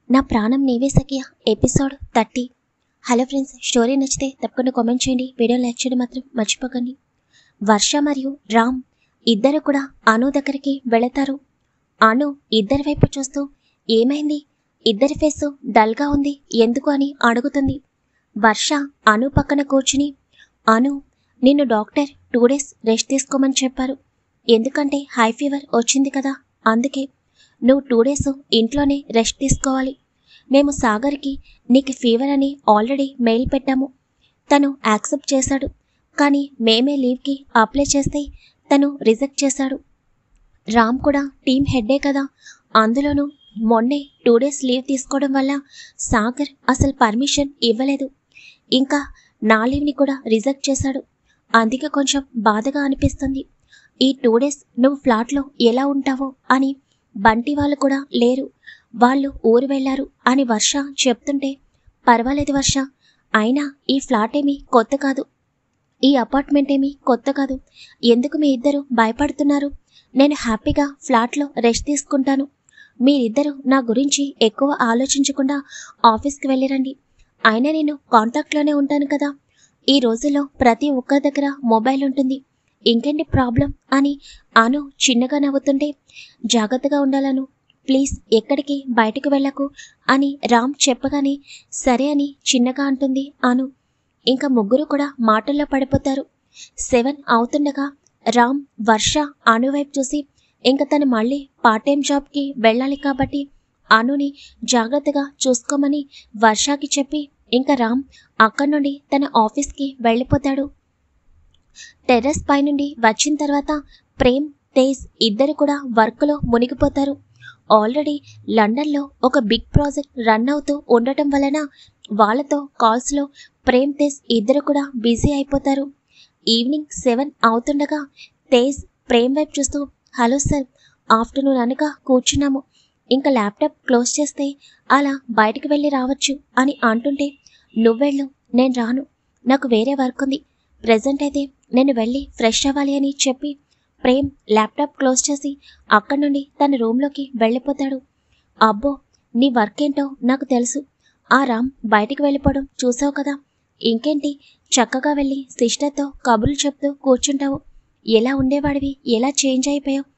నా ప్రాణం నీవే సఖియా ఎపిసోడ్ 30. హలో ఫ్రెండ్స్, స్టోరీ నచ్చితే తప్పకుండా కామెంట్ చేయండి. వీడియో లైక్ చేయడం మాత్రం మర్చిపోకండి. వర్ష మరియు రామ్ ఇద్దరు కూడా అను దగ్గరికి వెళతారు. అను ఇద్దరి వైపు చూస్తూ ఏమైంది, ఇద్దరి ఫేసు డల్గా ఉంది ఎందుకు అని అడుగుతుంది. వర్ష అను పక్కన కూర్చుని, అను నిన్ను డాక్టర్ 2 days రెస్ట్ తీసుకోమని చెప్పారు. ఎందుకంటే హై ఫీవర్ వచ్చింది కదా, అందుకే నువ్వు 2 days ఇంట్లోనే రెస్ట్ తీసుకోవాలి. మేము సాగర్కి నీకు ఫీవర్ అని ఆల్రెడీ మెయిల్ పెట్టాము. తను యాక్సెప్ట్ చేశాడు, కానీ మేమే లీవ్కి అప్లై చేస్తే తను రిజెక్ట్ చేశాడు. రామ్ కూడా టీమ్ హెడ్డే కదా, అందులోనూ మొన్నే 2 days లీవ్ తీసుకోవడం వల్ల సాగర్ అసలు పర్మిషన్ ఇవ్వలేదు. ఇంకా నా లీవ్ని కూడా రిజెక్ట్ చేశాడు. అందుకే కొంచెం బాధగా అనిపిస్తుంది. ఈ 2 days నువ్వు ఫ్లాట్లో ఎలా ఉంటావో అని. బంటి వాళ్ళు కూడా లేరు, వాళ్ళు ఊరు వెళ్లారు అని వర్ష చెప్తుంటే, పర్వాలేదు వర్ష, అయినా ఈ ఫ్లాట్ ఏమీ కొత్త కాదు, ఈ అపార్ట్మెంట్ ఏమీ కొత్త కాదు, ఎందుకు మీ ఇద్దరు భయపడుతున్నారు? నేను హ్యాపీగా ఫ్లాట్లో రెస్ట్ తీసుకుంటాను. మీరిద్దరూ నా గురించి ఎక్కువ ఆలోచించకుండా ఆఫీస్కి వెళ్ళిరండి. అయినా నేను కాంటాక్ట్లోనే ఉంటాను కదా. ఈ రోజుల్లో ప్రతి ఒక్కరి దగ్గర మొబైల్ ఉంటుంది, ఇంకేంటి ప్రాబ్లం అని అను చిన్నగా నవ్వుతుంటే, జాగ్రత్తగా ఉండాలను, ప్లీజ్ ఎక్కడికి బయటకు వెళ్ళకు అని రామ్ చెప్పగానే సరే అని చిన్నగా అంటుంది అను. ఇంకా ముగ్గురు కూడా మాటల్లో పడిపోతారు. 7 అవుతుండగా రామ్ వర్ష అను వైపు చూసి, ఇంకా తను మళ్ళీ పార్ట్ టైం జాబ్కి వెళ్ళాలి కాబట్టి అనుని జాగ్రత్తగా చూసుకోమని వర్షకి చెప్పి ఇంకా రామ్ అక్కడి నుండి తన ఆఫీస్కి వెళ్ళిపోతాడు. టెర్రస్ పై నుండి వచ్చిన తర్వాత ప్రేమ్, తేజ్ ఇద్దరు కూడా వర్క్లో మునిగిపోతారు. ఆల్రెడీ లండన్లో ఒక బిగ్ ప్రాజెక్ట్ రన్ అవుతూ ఉండటం వలన వాళ్ళతో కాల్స్లో ప్రేమ్, తేజ్ ఇద్దరు కూడా బిజీ అయిపోతారు. ఈవినింగ్ 7 అవుతుండగా తేజ్ ప్రేమ్ వైపు చూస్తూ, హలో సార్, ఆఫ్టర్నూన్ అనగా కూర్చున్నాము, ఇంకా ల్యాప్టాప్ క్లోజ్ చేస్తే అలా బయటకు వెళ్ళి రావచ్చు అని అంటుంటే, నువ్వెళ్ళు, నేను రాను, నాకు వేరే వర్క్ ఉంది, ప్రెజెంట్ అయితే నేను వెళ్ళి ఫ్రెష్ అవ్వాలి అని చెప్పి ప్రేమ్ ల్యాప్టాప్ క్లోజ్ చేసి అక్కడి నుండి తన రూమ్లోకి వెళ్ళిపోతాడు. అబ్బో, నీ వర్క్ ఏంటో నాకు తెలుసు, ఆ రామ్ బయటికి వెళ్ళిపోవడం చూసావు కదా, ఇంకేంటి చక్కగా వెళ్ళి సిస్టర్తో కబుర్లు చెప్తూ కూర్చుంటావు. ఎలా ఉండేవాడివి ఎలా చేంజ్ అయిపోయావు,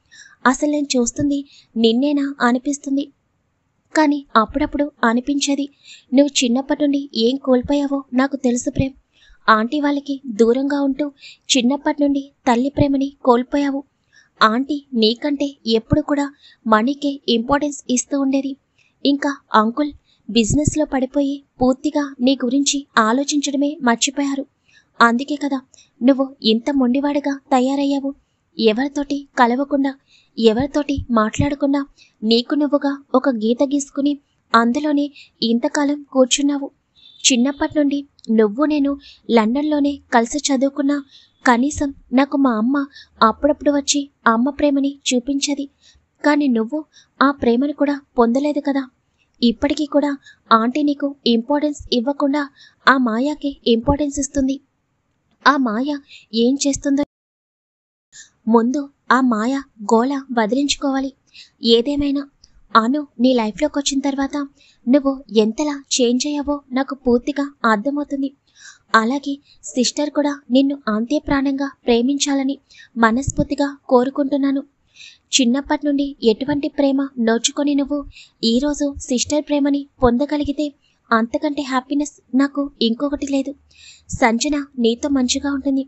అసలు నేను చూస్తుంది నిన్నేనా అనిపిస్తుంది. కానీ అప్పుడప్పుడు అనిపించేది, నువ్వు చిన్నప్పటి నుండి ఏం కోల్పోయావో నాకు తెలుసు ప్రేమ్. ఆంటీ వాళ్ళకి దూరంగా ఉంటూ చిన్నప్పటి నుండి తల్లి ప్రేమని కోల్పోయావు. ఆంటీ నీకంటే ఎప్పుడు కూడా మనీకే ఇంపార్టెన్స్ ఇస్తూ ఉండేది. ఇంకా అంకుల్ బిజినెస్లో పడిపోయి పూర్తిగా నీ గురించి ఆలోచించడమే మర్చిపోయారు. అందుకే కదా నువ్వు ఇంత మొండివాడిగా తయారయ్యావు. ఎవరితోటి కలవకుండా, ఎవరితోటి మాట్లాడకుండా నీకు నువ్వుగా ఒక గీత గీసుకుని అందులోనే ఇంతకాలం కూర్చున్నావు. చిన్నప్పటి నుండి నువ్వు నేను లండన్లోనే కలిసి చదువుకున్నా, కనీసం నాకు మా అమ్మ అప్పుడప్పుడు వచ్చి అమ్మ ప్రేమని చూపించేది. కానీ నువ్వు ఆ ప్రేమను కూడా పొందలేదు కదా. ఇప్పటికీ కూడా ఆంటీ నీకు ఇంపార్టెన్స్ ఇవ్వకుండా ఆ మాయాకి ఇంపార్టెన్స్ ఇస్తుంది. ఆ మాయ ఏం చేస్తుందో ముందు ఆ మాయ గోల వదిలించుకోవాలి. ఏదేమైనా అను నీ లైఫ్లోకి వచ్చిన తర్వాత నువ్వు ఎంతలా చేంజ్ అయ్యావో నాకు పూర్తిగా అర్థమవుతుంది. అలాగే సిస్టర్ కూడా నిన్ను అంతే ప్రాణంగా ప్రేమించాలని మనస్ఫూర్తిగా కోరుకుంటున్నాను. చిన్నప్పటి నుండి ఎటువంటి ప్రేమ నోచుకొని నువ్వు ఈరోజు సిస్టర్ ప్రేమని పొందగలిగితే అంతకంటే హ్యాపీనెస్ నాకు ఇంకొకటి లేదు. సంజన నీతో మంచిగా ఉంటుంది,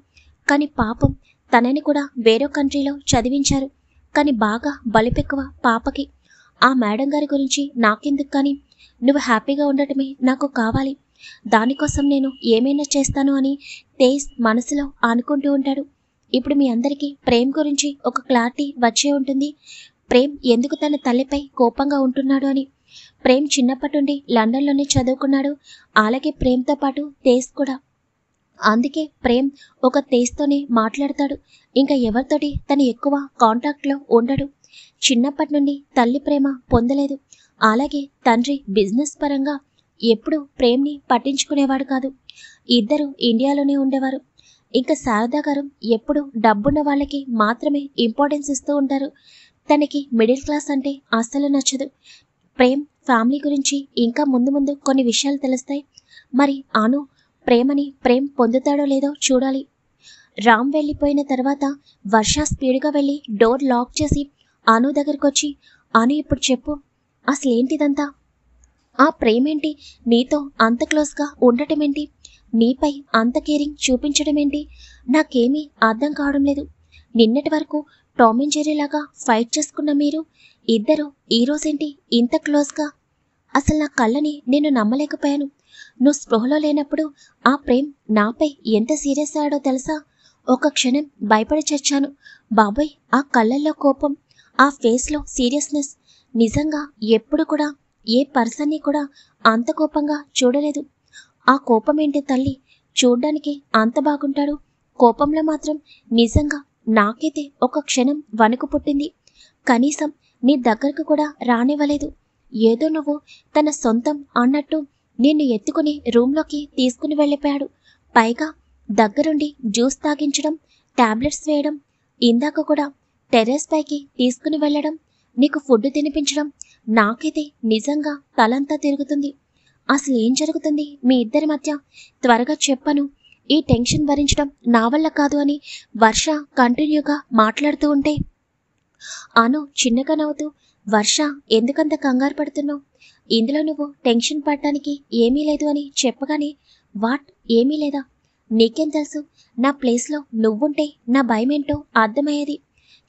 కానీ పాపం తనని కూడా వేరే కంట్రీలో చదివించారు, కానీ బాగా బలిపెక్కువ పాపకి. ఆ మేడం గారి గురించి నాకెందుకు, కానీ నువ్వు హ్యాపీగా ఉండటమే నాకు కావాలి, దానికోసం నేను ఏమైనా చేస్తాను అని తేజ్ మనసులో అనుకుంటూ ఉంటాడు. ఇప్పుడు మీ అందరికీ ప్రేమ్ గురించి ఒక క్లారిటీ వచ్చే ఉంటుంది, ప్రేమ్ ఎందుకు తన తల్లిపై కోపంగా ఉంటున్నాడు అని. ప్రేమ్ చిన్నప్పటి నుండి లండన్లోనే చదువుకున్నాడు, అలాగే ప్రేమ్తో పాటు తేజ్ కూడా. అందుకే ప్రేమ్ ఒక తేజ్తోనే మాట్లాడతాడు, ఇంకా ఎవరితోటి తను ఎక్కువ కాంటాక్ట్లో ఉండడు. చిన్నప్పటి నుండి తల్లి ప్రేమ పొందలేదు, అలాగే తండ్రి బిజినెస్ పరంగా ఎప్పుడు ప్రేమ్ని పట్టించుకునేవాడు కాదు. ఇద్దరు ఇండియాలోనే ఉండేవారు. ఇంకా శారదా గారు ఎప్పుడు డబ్బున్న వాళ్ళకి మాత్రమే ఇంపార్టెన్స్ ఇస్తూ ఉంటారు. తనకి మిడిల్ క్లాస్ అంటే అస్సలు నచ్చదు. ప్రేమ్ ఫ్యామిలీ గురించి ఇంకా ముందు ముందు కొన్ని విషయాలు తెలుస్తాయి. మరి అను ప్రేమ్ పొందుతాడో లేదో చూడాలి. రామ్ వెళ్ళిపోయిన తర్వాత వర్ష స్పీడ్గా వెళ్ళి డోర్ లాక్ చేసి అను దగ్గరకొచ్చి, అను ఇప్పుడు చెప్పు, అసలేంటిదంతా? ఆ ప్రేమేంటి? నీతో అంత క్లోజ్గా ఉండటమేంటి? నీపై అంత కేరింగ్ చూపించడమేంటి? నాకేమీ అర్థం కావడం లేదు. నిన్నటి వరకు టామ్ అండ్ జెర్రీ లాగా ఫైట్ చేసుకున్న మీరు ఇద్దరు ఈరోజేంటి ఇంత క్లోజ్గా? అసలు నా కళ్ళని నేను నమ్మలేకపోయాను. నువ్వు స్పృహలో లేనప్పుడు ఆ ప్రేమ్ నాపై ఎంత సీరియస్ అయ్యాడో తెలుసా? ఒక క్షణం భయపడి చచ్చాను. బాబోయ్, ఆ కళ్ళల్లో కోపం, ఆ ఫేస్లో సీరియస్నెస్, నిజంగా ఎప్పుడు కూడా ఏ పర్సన్ని కూడా అంత కోపంగా చూడలేదు. ఆ కోపమేంటి తల్లి, చూడ్డానికి అంత బాగుంటాడు, కోపంలో మాత్రం నిజంగా నాకైతే ఒక క్షణం వణుకు పుట్టింది. కనీసం నీ దగ్గరకు కూడా రానివ్వలేదు. ఏదో నువ్వు తన సొంతం అన్నట్టు నిన్ను ఎత్తుకుని రూంలోకి తీసుకుని వెళ్ళిపోయాడు. పైగా దగ్గరుండి జ్యూస్ తాగించడం, టాబ్లెట్స్ వేయడం, ఇందాక కూడా టెర్రస్ పైకి తీసుకుని వెళ్ళడం, నీకు ఫుడ్ తినిపించడం, నాకైతే నిజంగా తలంతా తిరుగుతుంది. అసలు ఏం జరుగుతుంది మీ ఇద్దరి మధ్య? త్వరగా చెప్పను. ఈ టెన్షన్ భరించడం నా వల్ల కాదు అని వర్ష కంటిన్యూగా మాట్లాడుతూ ఉంటే అను చిన్నగా నవ్వుతూ, వర్ష, ఎందుకంత కంగారు పడుతున్నావు? ఇందులో నువ్వు టెన్షన్ పడటానికి ఏమీ లేదు అని చెప్పగానే, వాట్, ఏమీ లేదా? నీకేం తెలుసు? నా ప్లేస్లో నువ్వుంటే నా భయమేంటో అర్థమయ్యేది.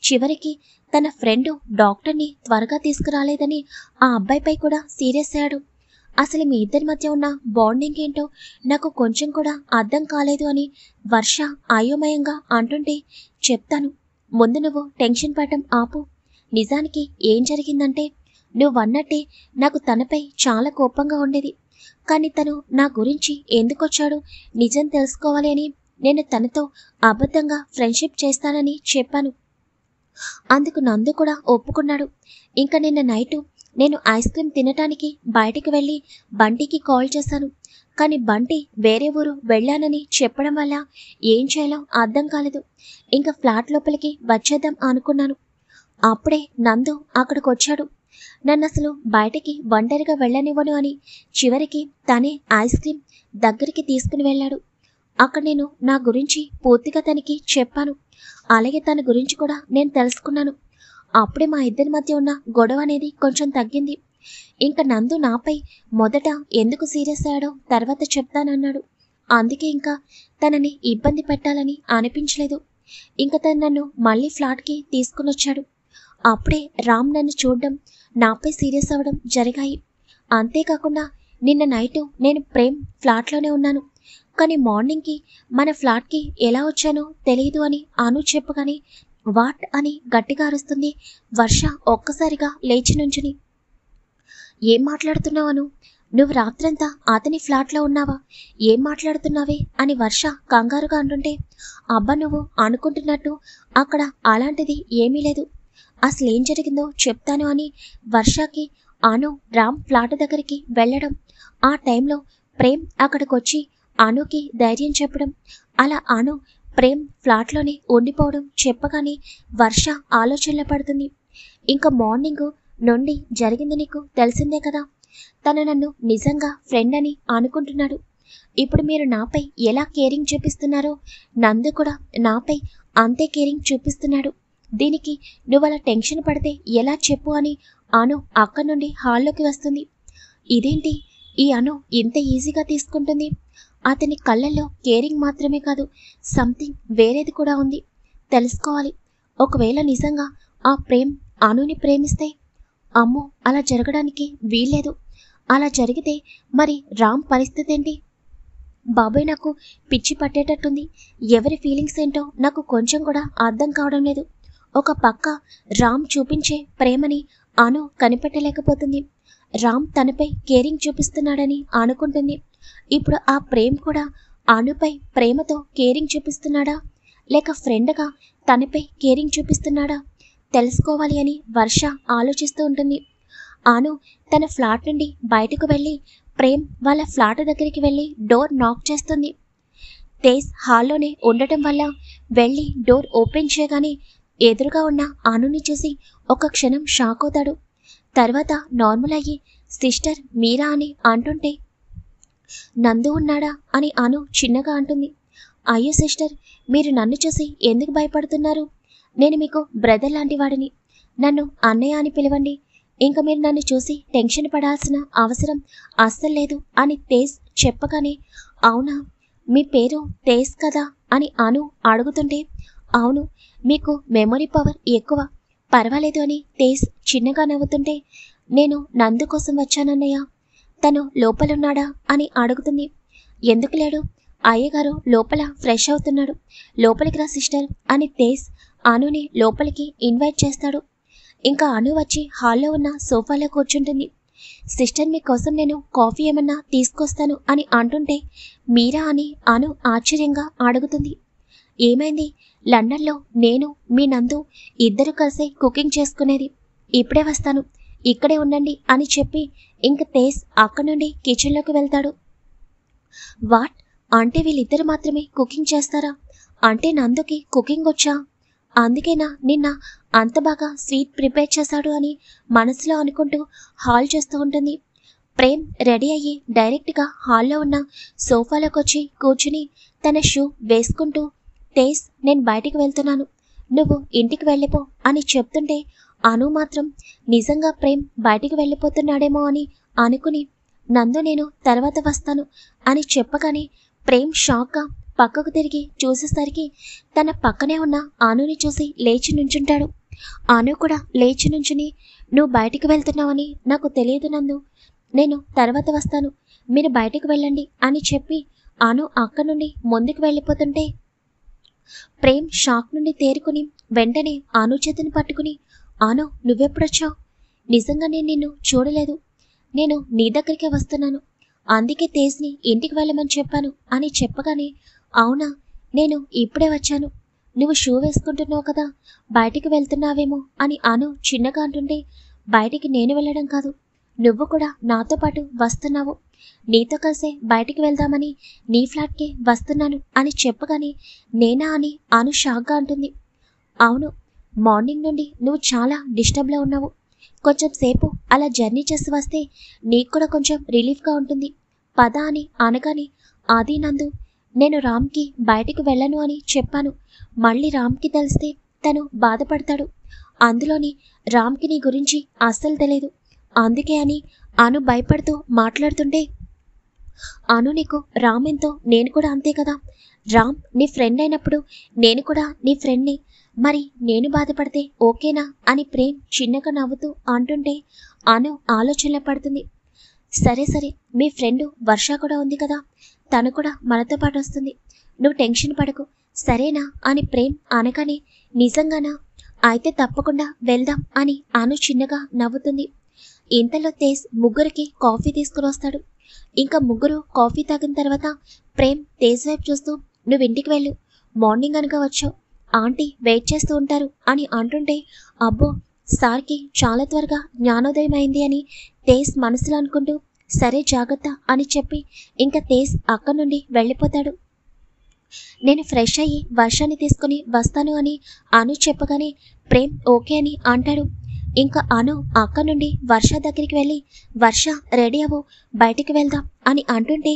చివరికి తన ఫ్రెండ్ డాక్టర్ని త్వరగా తీసుకురాలేదని ఆ అబ్బాయిపై కూడా సీరియస్ అయ్యాడు. అసలు మీ ఇద్దరి మధ్య ఉన్న బాండింగ్ ఏంటో నాకు కొంచెం కూడా అర్థం కాలేదు అని వర్ష అయోమయంగా అంటుంటే, చెప్తాను, ముందు నువ్వు టెన్షన్ పడటం ఆపు. నిజానికి ఏం జరిగిందంటే, నువ్వన్నట్టే నాకు తనపై చాలా కోపంగా ఉండేది. కానీ తను నా గురించి ఎందుకొచ్చాడు నిజం తెలుసుకోవాలి అని నేను తనతో అబద్ధంగా ఫ్రెండ్షిప్ చేస్తానని చెప్పాను. అందుకు నందు కూడా ఒప్పుకున్నాడు. ఇంకా నిన్న నైటు నేను ఐస్ క్రీమ్ తినటానికి బయటికి వెళ్ళి బంటికి కాల్ చేశాను. కానీ బంటి వేరే ఊరు వెళ్ళానని చెప్పడం వల్ల ఏం చేయాలో అర్థం కాలేదు. ఇంకా ఫ్లాట్ లోపలికి వచ్చేద్దాం అనుకున్నాను. అప్పుడే నందు అక్కడికి వచ్చాడు. నన్ను అసలు బయటికి ఒంటరిగా వెళ్ళనివ్వను అని చివరికి తనే ఐస్ క్రీమ్ దగ్గరికి తీసుకుని వెళ్ళాడు. అక్కడ నేను నా గురించి పూర్తిగా తనకి చెప్పాను. అలాగే తన గురించి కూడా నేను తెలుసుకున్నాను. అప్పుడే మా ఇద్దరి మధ్య ఉన్న గొడవ అనేది కొంచెం తగ్గింది. ఇంకా నందు నాపై మొదట ఎందుకు సీరియస్ అయ్యాడో తర్వాత చెప్తానన్నాడు. అందుకే ఇంకా తనని ఇబ్బంది పెట్టాలని అనిపించలేదు. ఇంకా తను నన్ను మళ్ళీ ఫ్లాట్కి తీసుకుని వచ్చాడు. అప్పుడే రామ్ నన్ను చూడడం, నాపై సీరియస్ అవ్వడం జరిగాయి. అంతేకాకుండా నిన్న నైటు నేను ప్రేమ్ ఫ్లాట్లోనే ఉన్నాను. కానీ మార్నింగ్కి మన ఫ్లాట్కి ఎలా వచ్చానో తెలియదు అని అను చెప్పగానే, వాట్ అని గట్టిగా అరుస్తుంది వర్ష ఒక్కసారిగా లేచి నుంచుని. ఏం మాట్లాడుతున్నావను? నువ్వు రాత్రంతా అతని ఫ్లాట్లో ఉన్నావా? ఏం మాట్లాడుతున్నావే అని వర్ష కంగారుగా అంటుంటే, అబ్బా, నువ్వు అనుకుంటున్నట్టు అక్కడ అలాంటిది ఏమీ లేదు. అసలేం జరిగిందో చెప్తాను అని వర్షకి అను రామ్ ఫ్లాట్ దగ్గరికి వెళ్ళడం, ఆ టైంలో ప్రేమ్ అక్కడికొచ్చి అనుకి ధైర్యం చెప్పడం, అలా అను ప్రేమ్ ఫ్లాట్లోనే ఉండిపోవడం చెప్పగానే వర్ష ఆలోచనలో పడుతుంది. ఇంకా మార్నింగ్ నుండి జరిగింది నీకు తెలిసిందే కదా. తను నన్ను నిజంగా ఫ్రెండ్ అని అనుకుంటున్నాడు. ఇప్పుడు మీరు నాపై ఎలా కేరింగ్ చూపిస్తున్నారో నందు కూడా నాపై అంతే కేరింగ్ చూపిస్తున్నాడు. దీనికి నువ్వలా టెన్షన్ పడితే ఎలా చెప్పు అని అను అక్కడి నుండి హాల్లోకి వస్తుంది. ఇదేంటి, ఈ అను ఇంత ఈజీగా తీసుకుంటుంది? అతని కళ్ళల్లో కేరింగ్ మాత్రమే కాదు, సంథింగ్ వేరేది కూడా ఉంది. తెలుసుకోవాలి. ఒకవేళ నిజంగా ఆ ప్రేమ్ అనుని ప్రేమిస్తే? అమ్మో, అలా జరగడానికి వీల్లేదు. అలా జరిగితే మరి రామ్ పరిస్థితి ఏంటి? బాబాయ్, నాకు పిచ్చి పట్టేటట్టుంది. ఎవరి ఫీలింగ్స్ ఏంటో నాకు కొంచెం కూడా అర్థం కావడం లేదు. ఒక పక్క రామ్ చూపించే ప్రేమని అను కనిపెట్టలేకపోతుంది. రామ్ తనపై కేరింగ్ చూపిస్తున్నాడని అనుకుంటుంది. ఇప్పుడు ఆ ప్రేమ్ కూడా అనుపై ప్రేమతో కేరింగ్ చూపిస్తున్నాడా, లేక ఫ్రెండ్గా తనపై కేరింగ్ చూపిస్తున్నాడా తెలుసుకోవాలి అని వర్ష ఆలోచిస్తూ ఉంటుంది. అను తన ఫ్లాట్ నుండి బయటకు వెళ్ళి ప్రేమ్ వాళ్ళ ఫ్లాట్ దగ్గరికి వెళ్ళి డోర్ నాక్ చేస్తుంది. తేజ్ హాల్లోనే ఉండటం వల్ల వెళ్ళి డోర్ ఓపెన్ చేయగానే ఎదురుగా ఉన్న అనుని చూసి ఒక క్షణం షాక్ అవుతాడు. తర్వాత నార్మల్ అయ్యి సిస్టర్ మీరా అని అంటుంటే నందు ఉన్నాడా అని అను చిన్నగా అంటుంది. అయ్యో సిస్టర్, మీరు నన్ను చూసి ఎందుకు భయపడుతున్నారు? నేను మీకు బ్రదర్ లాంటి వాడిని. నన్ను అన్నయ్య అని పిలవండి. ఇంకా మీరు నన్ను చూసి టెన్షన్ పడాల్సిన అవసరం అస్సలు లేదు అని తేజ్ చెప్పగానే, అవునా మీ పేరు తేజ్ కదా అని అను అడుగుతుంటే, అవును, మీకు మెమొరీ పవర్ ఎక్కువ, పర్వాలేదు అని తేజ్ చిన్నగా నవ్వుతుంటే, నేను నందు కోసం వచ్చానన్నయ్య, తను లోపలున్నాడా అని అడుగుతుంది. ఎందుకు లేడు? అయ్యగారు లోపల ఫ్రెష్ అవుతున్నాడు, లోపలికి రా సిస్టర్ అని తేజ్ అనుని లోపలికి ఇన్వైట్ చేస్తాడు. ఇంకా అను వచ్చి హాల్లో ఉన్న సోఫాలో కూర్చుంటుంది. సిస్టర్ మీకోసం నేను కాఫీ ఏమన్నా తీసుకొస్తాను అని అంటుంటే, మీరా అని అను ఆశ్చర్యంగా అడుగుతుంది. ఏమైంది? లండన్లో నేను మీ నందు ఇద్దరు కలిసి కుకింగ్ చేసుకునేది. ఇప్పుడే వస్తాను, ఇక్కడే ఉండండి అని చెప్పి ఇంక తేజ్ అక్కడి నుండి కిచెన్లోకి వెళ్తాడు. వాట్? అంటే వీళ్ళిద్దరు మాత్రమే కుకింగ్ చేస్తారా? అంటే నందుకి కుకింగ్ వచ్చా? అందుకేనా నిన్న అంత బాగా స్వీట్ ప్రిపేర్ చేశాడు అని మనసులో అనుకుంటూ హాల్ చేస్తూ ఉంటుంది. ప్రేమ్ రెడీ అయ్యి డైరెక్ట్గా హాల్లో ఉన్న సోఫాలోకి వచ్చి కూర్చుని తన షూ వేసుకుంటూ, తేజ్ నేను బయటికి వెళ్తున్నాను, నువ్వు ఇంటికి వెళ్ళిపో అని చెప్తుంటే అను మాత్రం నిజంగా ప్రేమ్ బయటికి వెళ్ళిపోతున్నాడేమో అని అనుకుని, నందు నేను తర్వాత వస్తాను అని చెప్పగానే ప్రేమ్ షాక్గా పక్కకు తిరిగి చూసేసరికి తన పక్కనే ఉన్న అనుని చూసి లేచి నుంచుంటాడు. అను కూడా లేచి నుంచుని, నువ్వు బయటికి వెళ్తున్నావని నాకు తెలియదు నందు, నేను తర్వాత వస్తాను, మీరు బయటికి వెళ్ళండి అని చెప్పి అను అక్కడి నుండి ముందుకు వెళ్ళిపోతుంటే ప్రేమ్ షాక్ నుండి తేరుకుని వెంటనే అను చేతిని పట్టుకుని, అను నువ్వెప్పుడొచ్చావు? నిజంగా నేను నిన్ను చూడలేదు, నేను నీ దగ్గరికే వస్తున్నాను, అందుకే తేజ్ని ఇంటికి వెళ్ళమని చెప్పాను అని చెప్పగానే, అవునా నేను ఇప్పుడే వచ్చాను, నువ్వు షూ వేసుకుంటున్నావు కదా, బయటికి వెళ్తున్నావేమో అని అను చిన్నగా అంటుంటే, బయటికి నేను వెళ్ళడం కాదు, నువ్వు కూడా నాతో పాటు వస్తున్నావు, నీతో కలిసే బయటికి వెళ్దామని నీ ఫ్లాట్కే వస్తున్నాను అని చెప్పగానే, నేనా అని అను షాక్గా అంటుంది. అవును, మార్నింగ్ నుండి నువ్వు చాలా డిస్టర్బ్లో ఉన్నావు, కొంచెం సేపు అలా జర్నీ చేసి వస్తే నీకు కూడా కొంచెం రిలీఫ్గా ఉంటుంది, పద అని అనగానే, అది నందు నేను రామ్కి బయటికి వెళ్ళను అని చెప్పాను, మళ్ళీ రామ్కి తెలిస్తే తను బాధపడతాడు, అందులోని రామ్కి నీ గురించి అస్సలు తెలియదు, అందుకే అని అను భయపడుతూ మాట్లాడుతుంటే, అను నీకు రామ్ ఎంతో నేను కూడా అంతే కదా, రామ్ నీ ఫ్రెండ్ అయినప్పుడు నేను కూడా నీ ఫ్రెండ్ని, మరి నేను బాధపడితే ఓకేనా అని ప్రేమ్ చిన్నగా నవ్వుతూ అంటుంటే అను ఆలోచనలో పడుతుంది. సరే సరే, మీ ఫ్రెండ్ వర్ష కూడా ఉంది కదా, తను కూడా మనతో పాటు వస్తుంది, నువ్వు టెన్షన్ పడకు సరేనా అని ప్రేమ్ అనగానే, నిజంగానా? అయితే తప్పకుండా వెళ్దాం అని అను చిన్నగా నవ్వుతుంది. ఇంతలో తేజ్ ముగ్గురికి కాఫీ తీసుకుని వస్తాడు. ఇంకా ముగ్గురు కాఫీ తాగిన తర్వాత ప్రేమ్ తేజ్ వైపు చూస్తూ, నువ్వు ఇంటికి వెళ్ళు, మార్నింగ్ అనగా వచ్చావు, ఆంటీ వెయిట్ చేస్తూ ఉంటారు అని అంటుంటే, అబ్బో సార్కి చాలా త్వరగా జ్ఞానోదయం అయింది అని తేజ్ మనసులో అనుకుంటూ, సరే జాగ్రత్త అని చెప్పి ఇంకా తేజ్ అక్కడి నుండి వెళ్ళిపోతాడు. నేను ఫ్రెష్ అయ్యి వర్షాన్ని తీసుకుని వస్తాను అని అను చెప్పగానే ప్రేమ్ ఓకే అని అంటాడు. ఇంకా అను అక్కడి నుండి వర్ష దగ్గరికి వెళ్ళి, వర్ష రెడీ అవ్వు, బయటికి వెళ్దాం అని అంటుంటే,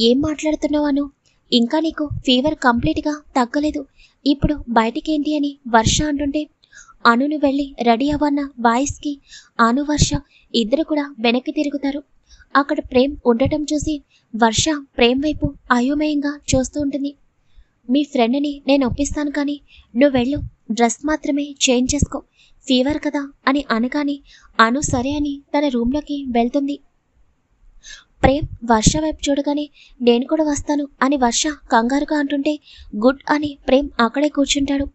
ఏం మాట్లాడుతున్నావు అను, ఇంకా నీకు ఫీవర్ కంప్లీట్గా తగ్గలేదు, ఇప్పుడు బయటికేంటి అని వర్ష అంటుంటే, అనును వెళ్ళి రెడీ అవ్వన్న వాయిస్కి అను వర్ష ఇద్దరు కూడా వెనక్కి తిరుగుతారు. అక్కడ ప్రేమ్ ఉండటం చూసి వర్ష ప్రేమ్ వైపు అయోమయంగా చూస్తూ ఉంటుంది. మీ ఫ్రెండ్ని నేను ఒప్పిస్తాను కానీ నువ్వు వెళ్ళు, డ్రెస్ మాత్రమే చేంజ్ చేసుకో, ఫీవర్ కదా అని అనగానే అను సరే అని తన రూమ్లోకి వెళ్తుంది. ప్రేమ్ వర్ష వైపు చూడగానే నేను కూడా వస్తాను అని వర్ష కంగారుగా అంటుంటే, గుడ్ అని ప్రేమ్ అక్కడే కూర్చుంటాడు.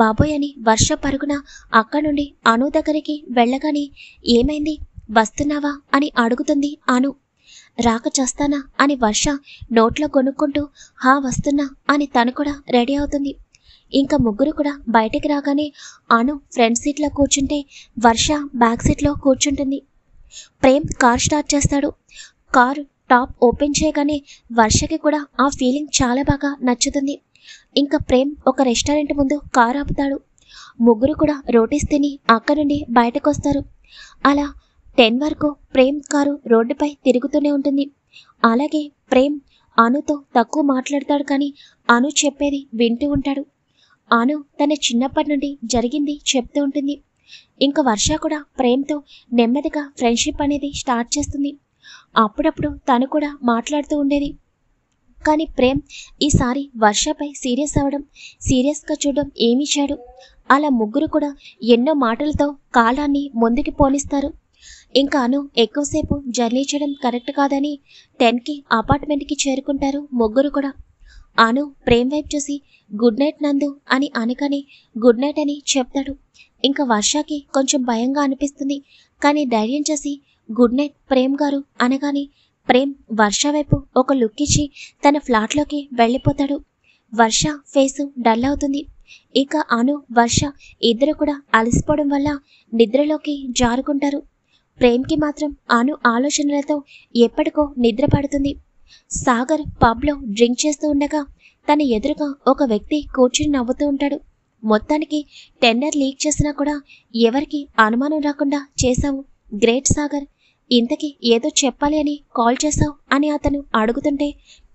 బాబోయ్ అని వర్ష పరుగున అక్కడి నుండి అను దగ్గరికి వెళ్ళగానే, ఏమైంది వస్తున్నావా అని అడుగుతుంది అను. రాక చేస్తానా అని వర్ష నోట్లో కొనుక్కుంటూ, హా వస్తున్నా అని తను కూడా రెడీ అవుతుంది. ఇంకా ముగ్గురు కూడా బయటికి రాగానే అను ఫ్రంట్ సీట్లో కూర్చుంటే వర్ష బ్యాక్ సీట్లో కూర్చుంటుంది. ప్రేమ్ కార్ స్టార్ట్ చేస్తాడు. కారు టాప్ ఓపెన్ చేయగానే వర్షకి కూడా ఆ ఫీలింగ్ చాలా బాగా నచ్చుతుంది. ఇంకా ప్రేమ్ ఒక రెస్టారెంట్ ముందు కారు ఆపుతాడు. ముగ్గురు కూడా రోటీస్ తిని అక్కడి నుండి బయటకు వస్తారు. అలా 10 వరకు ప్రేమ్ కారు రోడ్డుపై తిరుగుతూనే ఉంటుంది. అలాగే ప్రేమ్ అనుతో తక్కువ మాట్లాడతాడు, కానీ అను చెప్పేది వింటూ ఉంటాడు. అను తన చిన్నప్పటి నుండి జరిగింది చెప్తూ ఉంటుంది. ఇంకా వర్ష కూడా ప్రేమ్తో నెమ్మదిగా ఫ్రెండ్షిప్ అనేది స్టార్ట్ చేస్తుంది. అప్పుడప్పుడు తను కూడా మాట్లాడుతూ ఉండేది. కానీ ప్రేమ్ ఈసారి వర్షపై సీరియస్ అవ్వడం, సీరియస్గా చూడడం ఏమీ చేయడు. అలా ముగ్గురు కూడా ఎన్నో మాటలతో కాలాన్ని ముందుకు పోనిస్తారు. ఇంకా అను ఎక్కువసేపు జర్నీ చేయడం కరెక్ట్ కాదని 10కి అపార్ట్మెంట్కి చేరుకుంటారు ముగ్గురు కూడా. అను ప్రేమ్ వైపు చూసి గుడ్ నైట్ నందు అని అనగానే గుడ్ నైట్ అని చెప్తాడు. ఇంకా వర్షకి కొంచెం భయంగా అనిపిస్తుంది, కానీ ధైర్యం చేసి గుడ్ నైట్ ప్రేమ్ గారు అనగానే ప్రేమ్ వర్ష వైపు ఒక లుక్ ఇచ్చి తన ఫ్లాట్లోకి వెళ్ళిపోతాడు. వర్ష ఫేసు డల్ అవుతుంది. ఇక అను వర్ష ఇద్దరు కూడా అలసిపోవడం వల్ల నిద్రలోకి జారుకుంటారు. ప్రేమ్కి మాత్రం అను ఆలోచనలతో ఎప్పటికో నిద్ర పడుతుంది. సాగర్ పబ్లో డ్రింక్ చేస్తూ ఉండగా తన ఎదురుగా ఒక వ్యక్తి కూర్చుని నవ్వుతూ ఉంటాడు. మొత్తానికి టెండర్ లీక్ చేసినా కూడా ఎవరికి అనుమానం రాకుండా చేశావు, గ్రేట్ సాగర్. ఇంతకీ ఏదో చెప్పాలి అని కాల్ చేశావు అని అతను అడుగుతుంటే,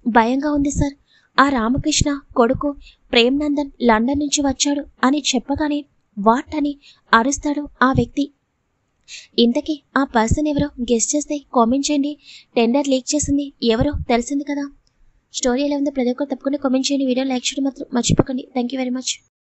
భయంగా ఉంది సార్, ఆ రామకృష్ణ కొడుకు ప్రేమ్ నందన్ లండన్ నుంచి వచ్చాడు అని చెప్పగానే వాట్ అని అరుస్తాడు ఆ వ్యక్తి. ఇంతకీ ఆ పర్సన్ ఎవరో గెస్ట్ చేస్తే కామెంట్ చేయండి. టెండర్ లీక్ చేసింది ఎవరో తెలిసింది కదా. స్టోరీ ఎలా ఉందో ప్రతి ఒక్కరు తప్పకుండా కామెంట్ చేయండి. వీడియో లైక్ చేయడం మాత్రం మర్చిపోకండి. Thank you very much.